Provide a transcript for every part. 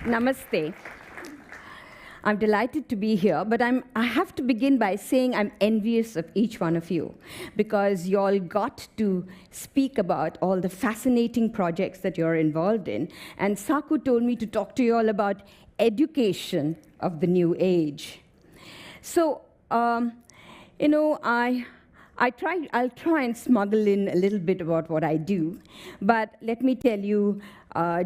Namaste. I'm delighted to be here, but I have to begin by saying I'm envious of each one of you because you all got to speak about all the fascinating projects that you're involved in. And Saku told me to talk to you all about education of the new age. So, I'll try and smuggle in a little bit about what I do, but let me tell you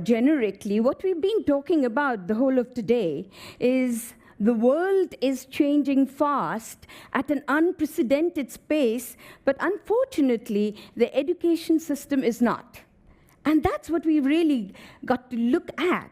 generically, what we've been talking about the whole of today is the world is changing fast at an unprecedented pace, but unfortunately, the education system is not. And that's what we really got to look at.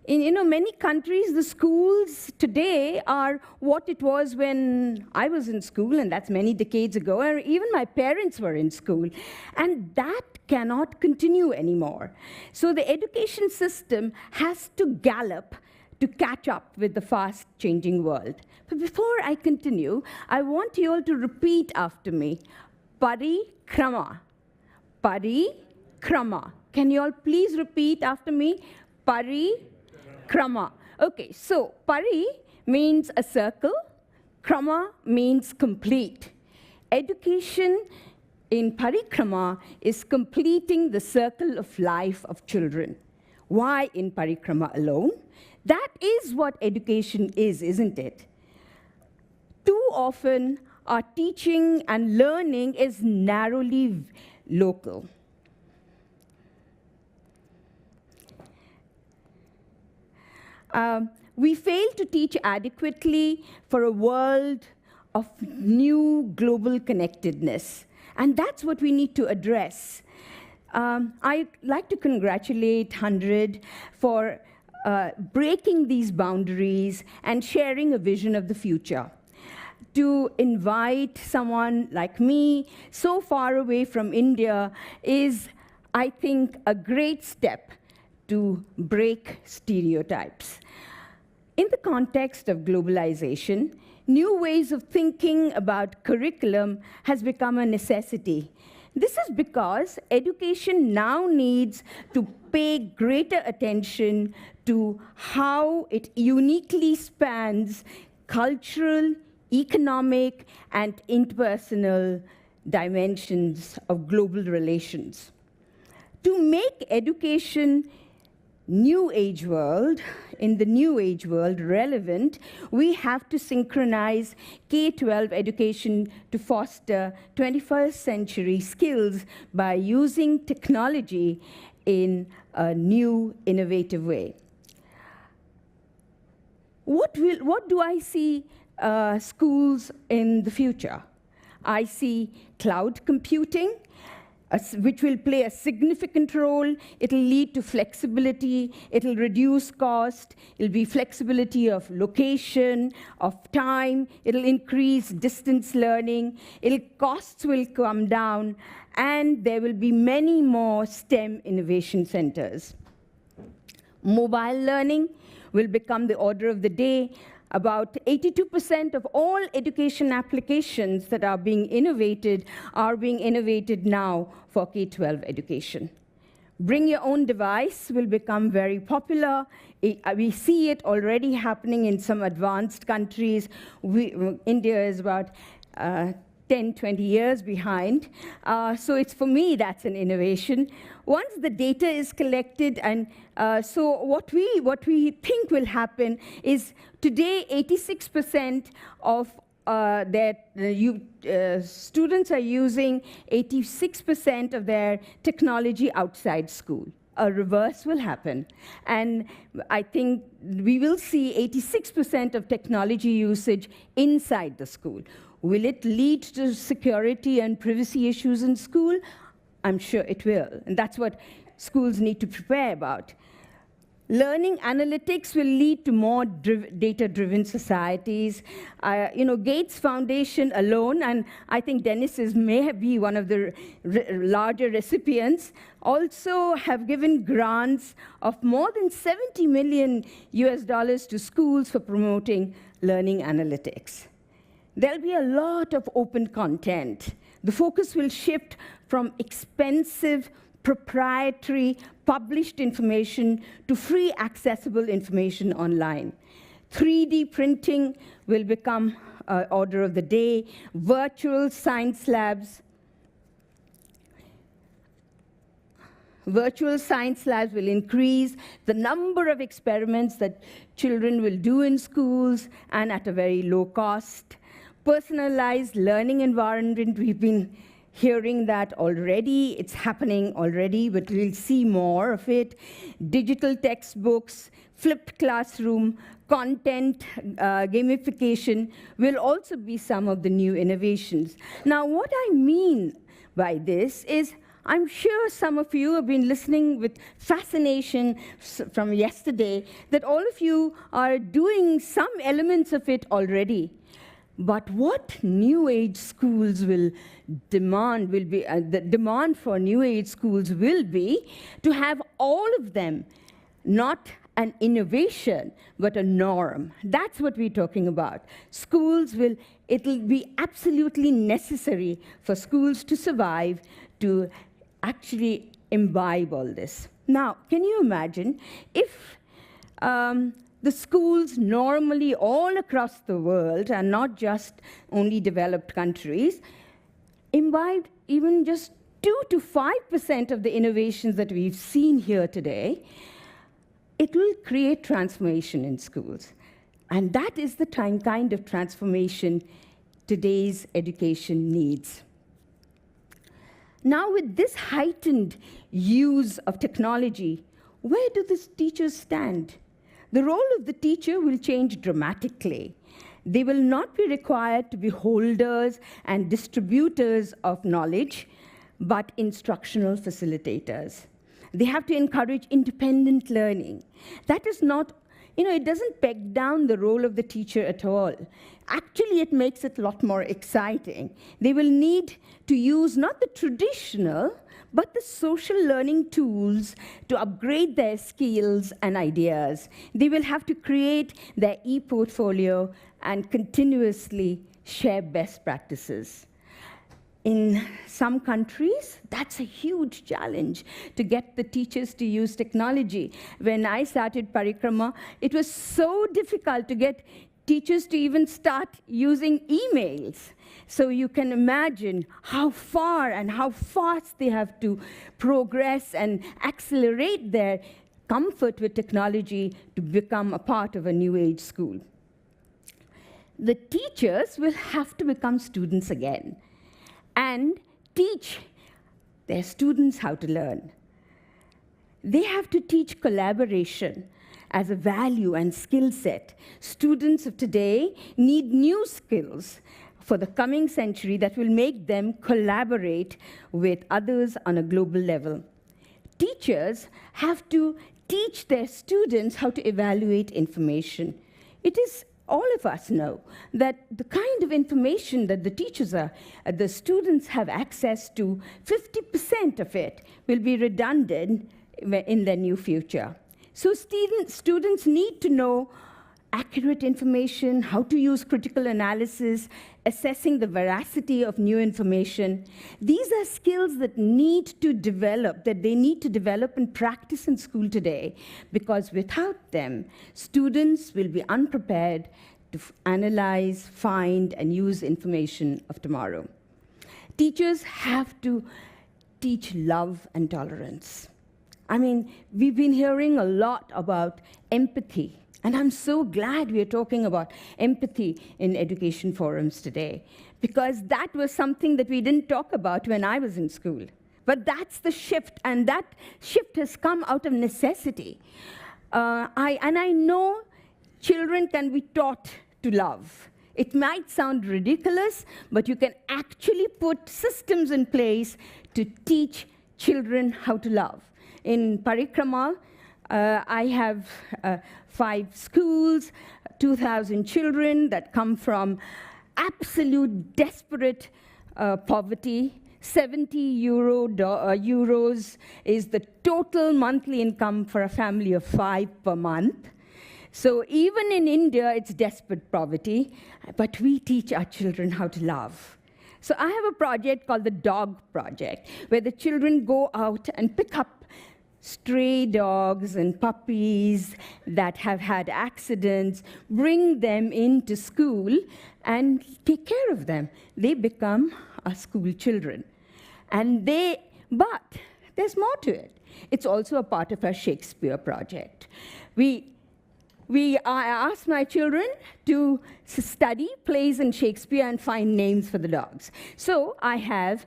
In many countries, the schools today are what it was when I was in school, and that's many decades ago, or even my parents were in school. And that cannot continue anymore. So the education system has to gallop to catch up with the fast-changing world. But before I continue, I want you all to repeat after me, Parikrama. Parikrama. Can you all please repeat after me? Parikrama. Okay, so pari means a circle, krama means complete. Education in parikrama is completing the circle of life of children. Why in parikrama alone? That is what education is, isn't it? Too often, our teaching and learning is narrowly local. We fail to teach adequately for a world of new global connectedness. And that's what we need to address. I'd like to congratulate HundrED for breaking these boundaries and sharing a vision of the future. To invite someone like me so far away from India is, I think, a great step to break stereotypes. In the context of globalization, new ways of thinking about curriculum has become a necessity. This is because education now needs to pay greater attention to how it uniquely spans cultural, economic, and interpersonal dimensions of global relations. To make education in the new age world relevant, we have to synchronize K-12 education to foster 21st century skills by using technology in a new, innovative way. What do I see schools in the future? I see cloud computing, which will play a significant role. It'll lead to flexibility, it'll reduce cost, it'll be flexibility of location, of time, it'll increase distance learning, costs will come down, and there will be many more STEM innovation centers. Mobile learning will become the order of the day. About 82% of all education applications that are being innovated now for K-12 education. Bring your own device will become very popular. We see it already happening in some advanced countries. India is about 10, 20 years behind. So for me, that's an innovation. Once the data is collected, and so what we think will happen is today 86% of students are using 86% of their technology outside school. A reverse will happen. And I think we will see 86% of technology usage inside the school. Will it lead to security and privacy issues in school? I'm sure it will. And that's what schools need to prepare about. Learning analytics will lead to more data-driven societies. Gates Foundation alone, and I think Dennis may be one of the larger recipients, also have given grants of more than $70 million to schools for promoting learning analytics. There'll be a lot of open content. The focus will shift from expensive proprietary, published information to free, accessible information online. 3D printing will become order of the day. Virtual science labs. Virtual science labs will increase the number of experiments that children will do in schools and at a very low cost. Personalized learning environment, we've been hearing that already. It's happening already, but we'll see more of it. Digital textbooks, flipped classroom, content gamification will also be some of the new innovations. Now, what I mean by this is, I'm sure some of you have been listening with fascination from yesterday, that all of you are doing some elements of it already. But what New Age schools will demand will be, the demand for New Age schools will be to have all of them, not an innovation, but a norm. That's what we're talking about. It'll be absolutely necessary for schools to survive, to actually imbibe all this. Now, can you imagine if the schools normally all across the world, and not just only developed countries, imbibed even just 2 to 5% of the innovations that we've seen here today? It will create transformation in schools. And that is the kind of transformation today's education needs. Now, with this heightened use of technology, where do the teachers stand? The role of the teacher will change dramatically. They will not be required to be holders and distributors of knowledge, but instructional facilitators. They have to encourage independent learning. That is not, it doesn't peg down the role of the teacher at all. Actually, it makes it a lot more exciting. They will need to use not the traditional, but the social learning tools to upgrade their skills and ideas. They will have to create their e-portfolio and continuously share best practices. In some countries, that's a huge challenge to get the teachers to use technology. When I started Parikrama, it was so difficult to get teachers to even start using emails. So you can imagine how far and how fast they have to progress and accelerate their comfort with technology to become a part of a New Age school. The teachers will have to become students again and teach their students how to learn. They have to teach collaboration as a value and skill set. Students of today need new skills for the coming century that will make them collaborate with others on a global level. Teachers have to teach their students how to evaluate information. It is all of us know that the kind of information that the students have access to, 50% of it will be redundant in their new future. So students need to know accurate information, how to use critical analysis, assessing the veracity of new information. These are skills that they need to develop and practice in school today, because without them, students will be unprepared to analyze, find, and use information of tomorrow. Teachers have to teach love and tolerance. I mean, we've been hearing a lot about empathy. And I'm so glad we're talking about empathy in education forums today, because that was something that we didn't talk about when I was in school. But that's the shift, and that shift has come out of necessity. I know children can be taught to love. It might sound ridiculous, but you can actually put systems in place to teach children how to love. In Parikrama, I have 5 schools, 2,000 children that come from absolute desperate poverty. 70 euros is the total monthly income for a family of 5 per month. So even in India, it's desperate poverty, but we teach our children how to love. So I have a project called the Dog Project, where the children go out and pick up stray dogs and puppies that have had accidents, bring them into school, and take care of them. They become our school children. But there's more to it. It's also a part of our Shakespeare project. I asked my children to study plays in Shakespeare and find names for the dogs. So I have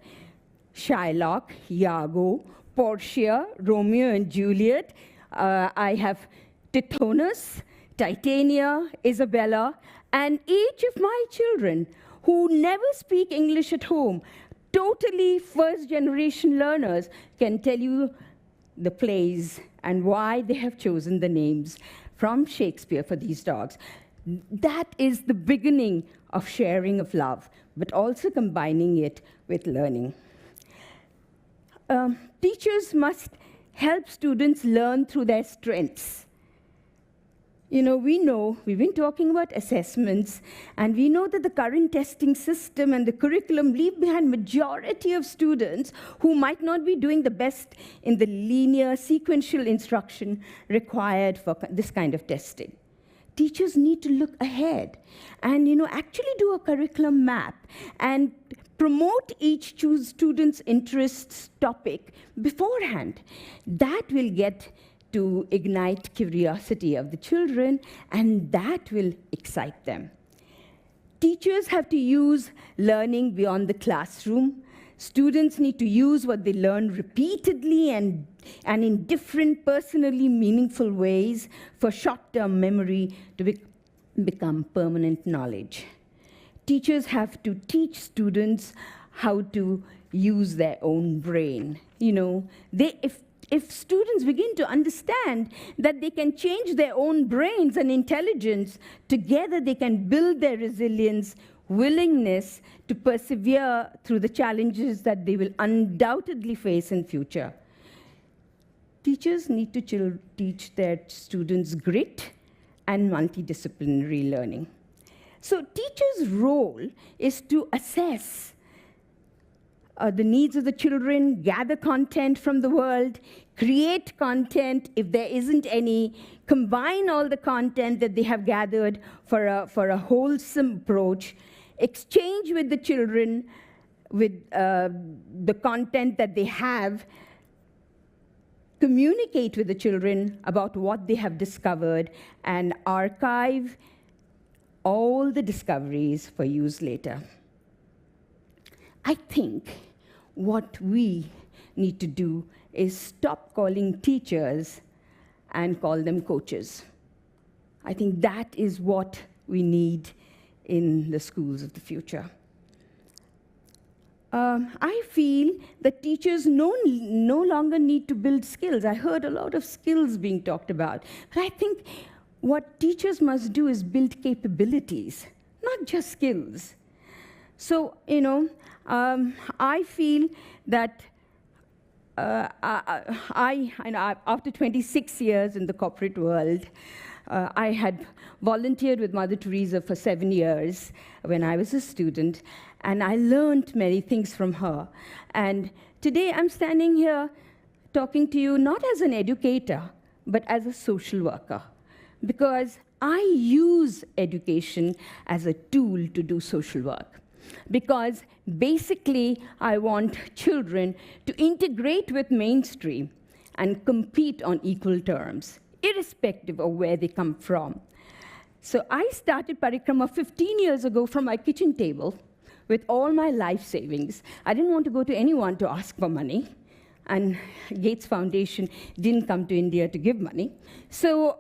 Shylock, Iago, Portia, Romeo and Juliet. I have Tithonus, Titania, Isabella, and each of my children who never speak English at home, totally first-generation learners, can tell you the plays and why they have chosen the names from Shakespeare for these dogs. That is the beginning of sharing of love, but also combining it with learning. Teachers must help students learn through their strengths. We've been talking about assessments, and we know that the current testing system and the curriculum leave behind majority of students who might not be doing the best in the linear, sequential instruction required for this kind of testing. Teachers need to look ahead and, actually do a curriculum map and promote each student's interests topic beforehand. That will get to ignite curiosity of the children, and that will excite them. Teachers have to use learning beyond the classroom. Students need to use what they learn repeatedly and in different, personally meaningful ways for short-term memory to become permanent knowledge. Teachers have to teach students how to use their own brain. If students begin to understand that they can change their own brains and intelligence, together they can build their resilience, willingness to persevere through the challenges that they will undoubtedly face in future. Teachers need to teach their students grit and multidisciplinary learning. So teachers' role is to assess the needs of the children, gather content from the world, create content if there isn't any, combine all the content that they have gathered for a wholesome approach, exchange with the children with the content that they have, communicate with the children about what they have discovered, and archive all the discoveries for use later. I think what we need to do is stop calling teachers and call them coaches. I think that is what we need in the schools of the future. I feel that teachers no longer need to build skills. I heard a lot of skills being talked about. But I think what teachers must do is build capabilities, not just skills. So, I feel that after 26 years in the corporate world, I had volunteered with Mother Teresa for 7 years when I was a student, and I learned many things from her. And today I'm standing here talking to you not as an educator, but as a social worker, because I use education as a tool to do social work. Because basically, I want children to integrate with mainstream and compete on equal terms, irrespective of where they come from. So I started Parikrama 15 years ago from my kitchen table with all my life savings. I didn't want to go to anyone to ask for money, and Gates Foundation didn't come to India to give money. So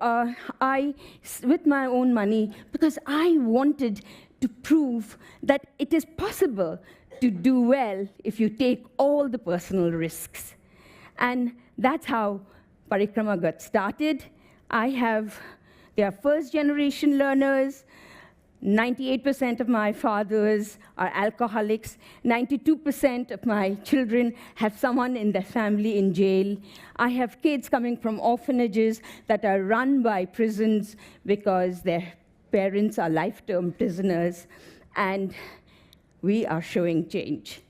with my own money, because I wanted to prove that it is possible to do well if you take all the personal risks. And that's how Parikrama got started. They are first-generation learners. 98% of my fathers are alcoholics. 92% of my children have someone in their family in jail. I have kids coming from orphanages that are run by prisons because their parents are life-term prisoners. And we are showing change.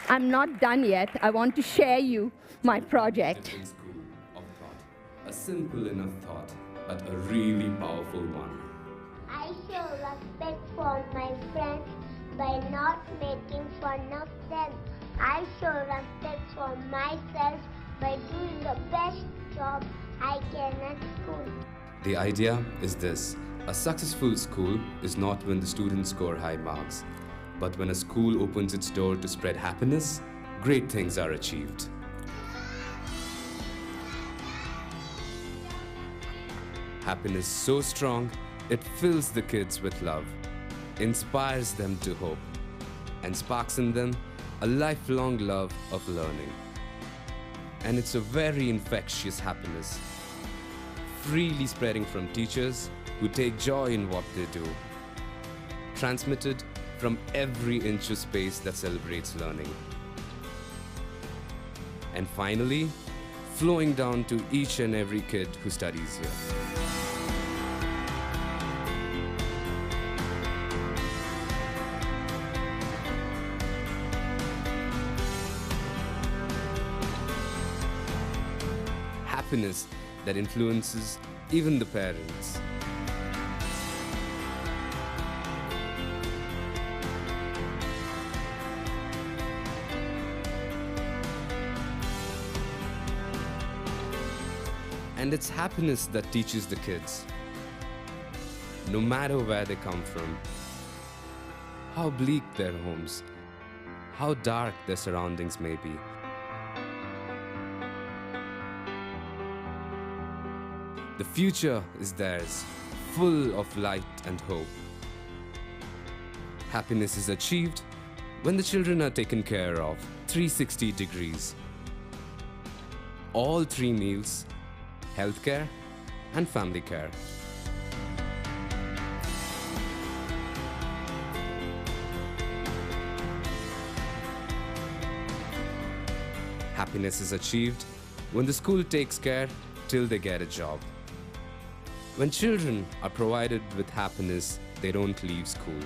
I'm not done yet. I want to share you my project. Different school of thought. A simple enough thought, but a really powerful one. I show respect for my friends by not making fun of them. I show respect for myself by doing the best job I can at school. The idea is this: a successful school is not when the students score high marks, but when a school opens its door to spread happiness, great things are achieved. Happiness so strong, it fills the kids with love, inspires them to hope, and sparks in them a lifelong love of learning. And it's a very infectious happiness, freely spreading from teachers who take joy in what they do, transmitted from every inch of space that celebrates learning. And finally, flowing down to each and every kid who studies here. Happiness that influences even the parents. And it's happiness that teaches the kids, no matter where they come from, how bleak their homes, how dark their surroundings may be. The future is theirs, full of light and hope. Happiness is achieved when the children are taken care of 360 degrees. All 3 meals, healthcare and family care. Happiness is achieved when the school takes care till they get a job. When children are provided with happiness, they don't leave school.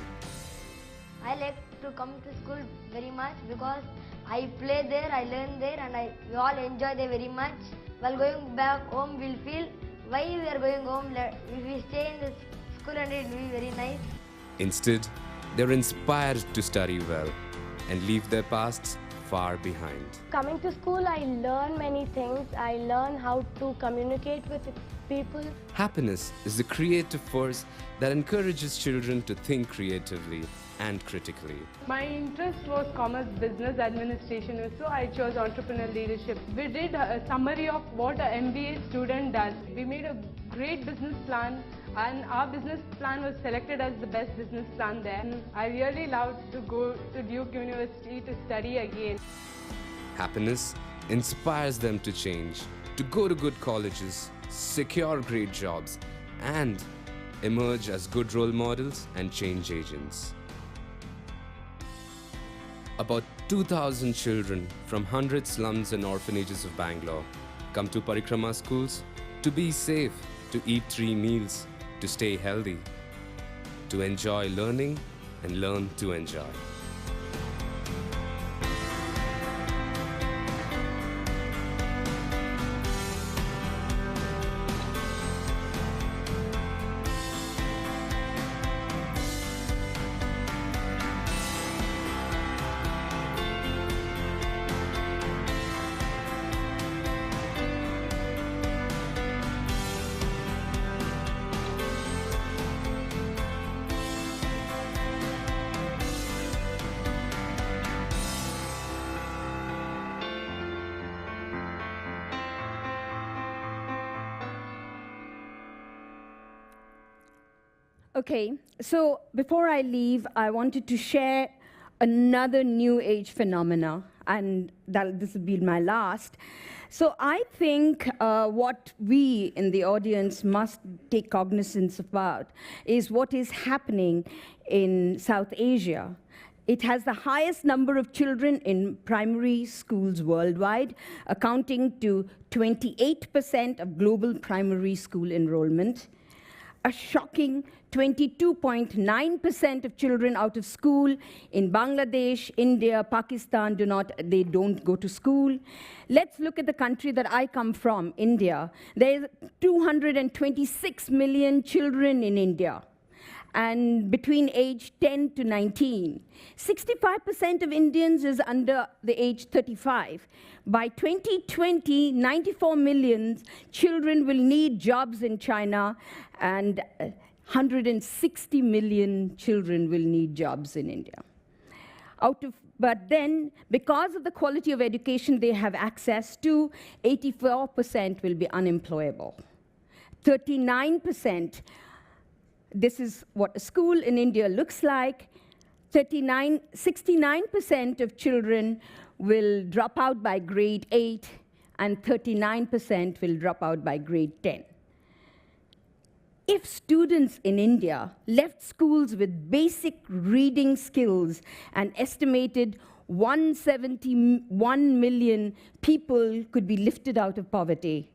I like to come to school very much because I play there, I learn there, and we all enjoy there very much. While going back home, we'll feel why we are going home. If we stay in the school, and it will be very nice. Instead, they're inspired to study well and leave their pasts far behind. Coming to school, I learn many things. I learn how to communicate with people. Happiness is the creative force that encourages children to think creatively and critically. My interest was commerce business administration, so I chose entrepreneurial leadership. We did a summary of what an MBA student does. We made a great business plan, and our business plan was selected as the best business plan there. And I really loved to go to Duke University to study again. Happiness inspires them to change, to go to good colleges, secure great jobs, and emerge as good role models and change agents. About 2,000 children from 100 slums and orphanages of Bangalore come to Parikrama schools to be safe, to eat 3 meals, to stay healthy, to enjoy learning and learn to enjoy. Okay, so before I leave, I wanted to share another new age phenomena, and this will be my last. So I think what we in the audience must take cognizance about is what is happening in South Asia. It has the highest number of children in primary schools worldwide, accounting to 28% of global primary school enrollment. a shocking 22.9% of children out of school in Bangladesh, India, Pakistan don't go to school. Let's look at the country that I come from, India. There's 226 million children in India, and between age 10 to 19. 65% of Indians is under the age 35. By 2020, 94 million children will need jobs in China, and 160 million children will need jobs in India. But then, because of the quality of education they have access to, 84% will be unemployable. 39%, this is what a school in India looks like. 69% of children will drop out by grade 8, and 39% will drop out by grade 10. If students in India left schools with basic reading skills, an estimated 171 million people could be lifted out of poverty,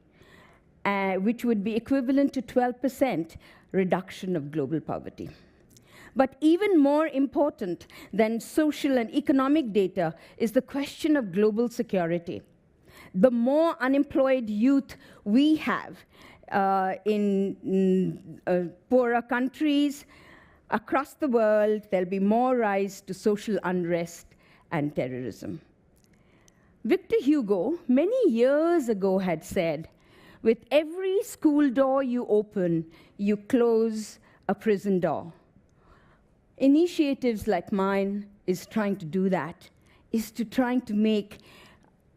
which would be equivalent to 12% reduction of global poverty. But even more important than social and economic data is the question of global security. The more unemployed youth we have in poorer countries across the world, there'll be more rise to social unrest and terrorism. Victor Hugo, many years ago, had said, "With every school door you open, you close a prison door." Initiatives like mine is trying to do that, is to trying to make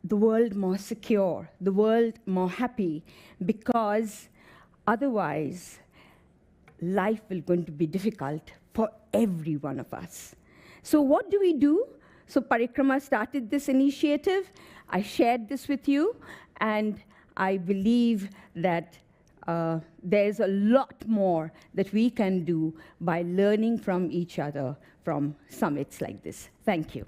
the world more secure, the world more happy, because otherwise life will going to be difficult for every one of us. So what do we do? So Parikrama started this initiative. I shared this with you, and I believe that there's a lot more that we can do by learning from each other from summits like this. Thank you.